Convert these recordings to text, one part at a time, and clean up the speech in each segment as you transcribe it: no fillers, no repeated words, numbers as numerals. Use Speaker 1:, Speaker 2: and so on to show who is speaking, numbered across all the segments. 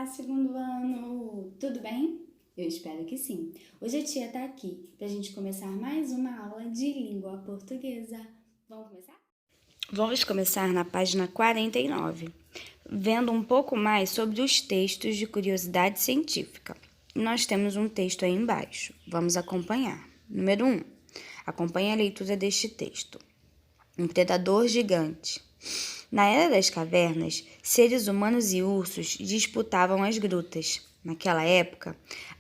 Speaker 1: Olá, segundo ano! Tudo bem? Eu espero que sim. Hoje a tia tá aqui pra gente começar mais uma aula de língua portuguesa. Vamos começar? Vamos começar na página 49, vendo um pouco mais sobre os textos de curiosidade científica. Nós temos um texto aí embaixo. Vamos acompanhar. Número 1. Acompanhe a leitura deste texto. Um predador gigante. Na era das cavernas, seres humanos e ursos disputavam as grutas. Naquela época,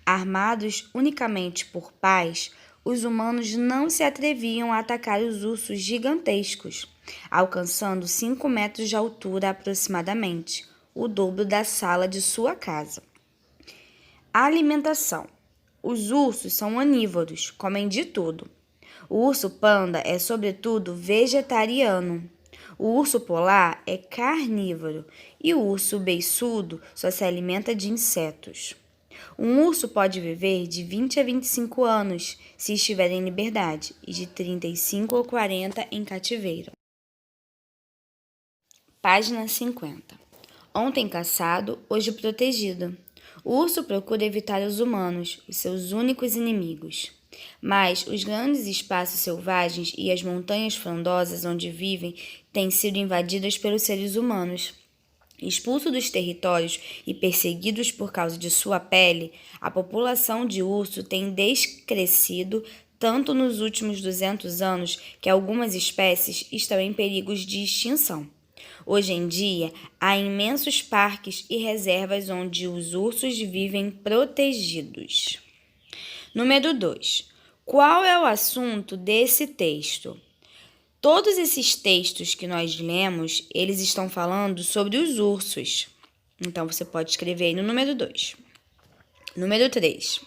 Speaker 1: armados unicamente por pás, os humanos não se atreviam a atacar os ursos gigantescos, alcançando 5 metros de altura aproximadamente, o dobro da sala de sua casa. A alimentação. Os ursos são onívoros, comem de tudo. O urso panda é, sobretudo, vegetariano. O urso polar é carnívoro e o urso beiçudo só se alimenta de insetos. Um urso pode viver de 20 a 25 anos se estiver em liberdade e de 35 a 40 em cativeiro. Página 50. Ontem caçado, hoje protegido. O urso procura evitar os humanos, os seus únicos inimigos. Mas os grandes espaços selvagens e as montanhas frondosas onde vivem têm sido invadidas pelos seres humanos. Expulso dos territórios e perseguidos por causa de sua pele, a população de urso tem descrescido tanto nos últimos 200 anos que algumas espécies estão em perigos de extinção. Hoje em dia, há imensos parques e reservas onde os ursos vivem protegidos. Número 2. Qual é o assunto desse texto? Todos esses textos que nós lemos, eles estão falando sobre os ursos. Então, você pode escrever aí no número 2. Número 3.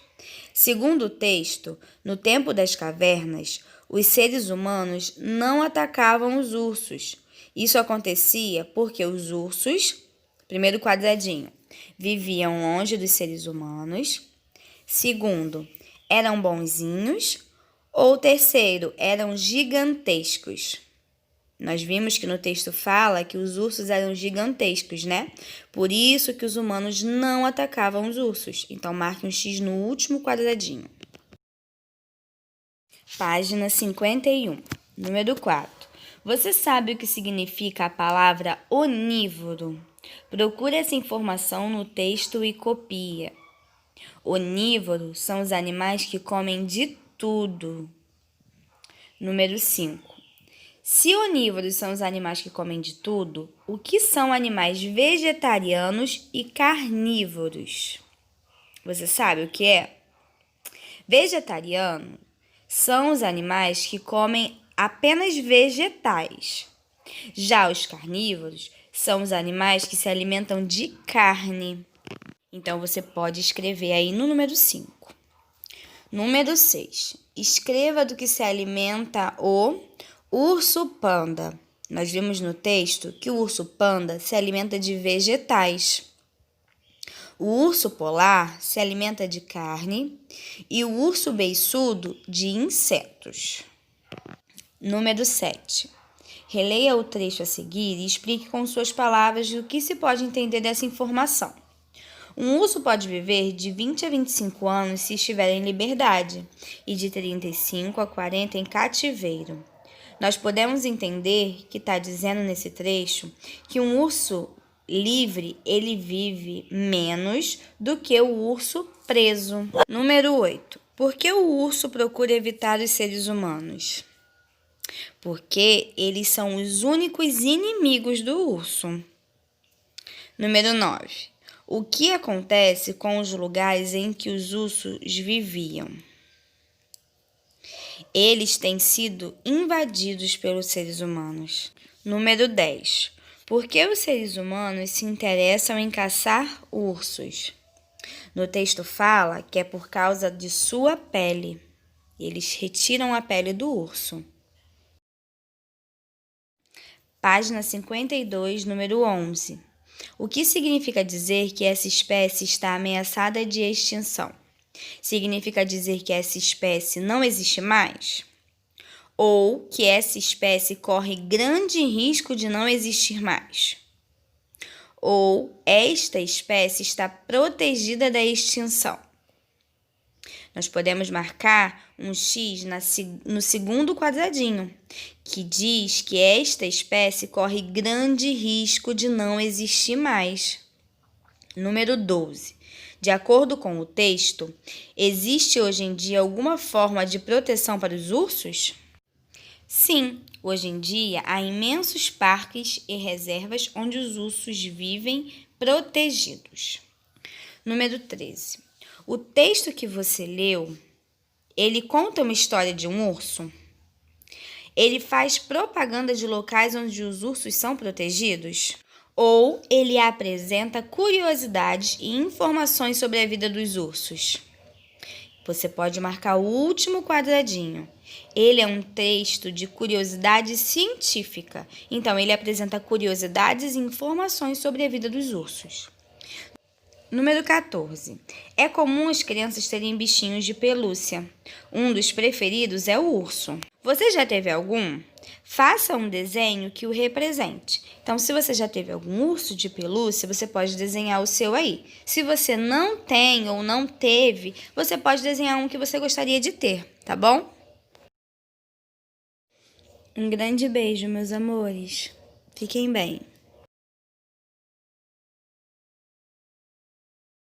Speaker 1: Segundo o texto, no tempo das cavernas, os seres humanos não atacavam os ursos. Isso acontecia porque os ursos, primeiro quadradinho, viviam longe dos seres humanos. Segundo, eram bonzinhos. Ou terceiro, eram gigantescos. Nós vimos que no texto fala que os ursos eram gigantescos, né? Por isso que os humanos não atacavam os ursos. Então, marque um X no último quadradinho. Página 51, número 4. Você sabe o que significa a palavra onívoro? Procure essa informação no texto e copia. Onívoros são os animais que comem de tudo. Número 5. Se onívoros são os animais que comem de tudo, o que são animais vegetarianos e carnívoros? Você sabe o que é? Vegetariano são os animais que comem apenas vegetais. Já os carnívoros são os animais que se alimentam de carne. Então, você pode escrever aí no número 5. Número 6. Escreva do que se alimenta o urso panda. Nós vimos no texto que o urso panda se alimenta de vegetais. O urso polar se alimenta de carne e o urso beiçudo de insetos. Número 7. Releia o trecho a seguir e explique com suas palavras o que se pode entender dessa informação. Um urso pode viver de 20 a 25 anos se estiver em liberdade e de 35 a 40 em cativeiro. Nós podemos entender que está dizendo nesse trecho que um urso livre, ele vive menos do que o urso preso. Número 8. Por que o urso procura evitar os seres humanos? Porque eles são os únicos inimigos do urso. Número 9. O que acontece com os lugares em que os ursos viviam? Eles têm sido invadidos pelos seres humanos. Número 10. Por que os seres humanos se interessam em caçar ursos? No texto fala que é por causa de sua pele. Eles retiram a pele do urso. Página 52, número 11. O que significa dizer que essa espécie está ameaçada de extinção? Significa dizer que essa espécie não existe mais? Ou que essa espécie corre grande risco de não existir mais? ou esta espécie está protegida da extinção. Nós podemos marcar um X no segundo quadradinho, que diz que esta espécie corre grande risco de não existir mais. Número 12. De acordo com o texto, existe hoje em dia alguma forma de proteção para os ursos? Sim, hoje em dia há imensos parques e reservas onde os ursos vivem protegidos. Número 13. O texto que você leu, ele conta uma história de um urso? Ele faz propaganda de locais onde os ursos são protegidos? Ou ele apresenta curiosidades e informações sobre a vida dos ursos? Você pode marcar o último quadradinho. Ele é um texto de curiosidade científica, então ele apresenta curiosidades e informações sobre a vida dos ursos. Número 14. É comum as crianças terem bichinhos de pelúcia. Um dos preferidos é o urso. Você já teve algum? Faça um desenho que o represente. Então, se você já teve algum urso de pelúcia, você pode desenhar o seu aí. Se você não tem ou não teve, você pode desenhar um que você gostaria de ter, tá bom? Um grande beijo, meus amores. Fiquem bem.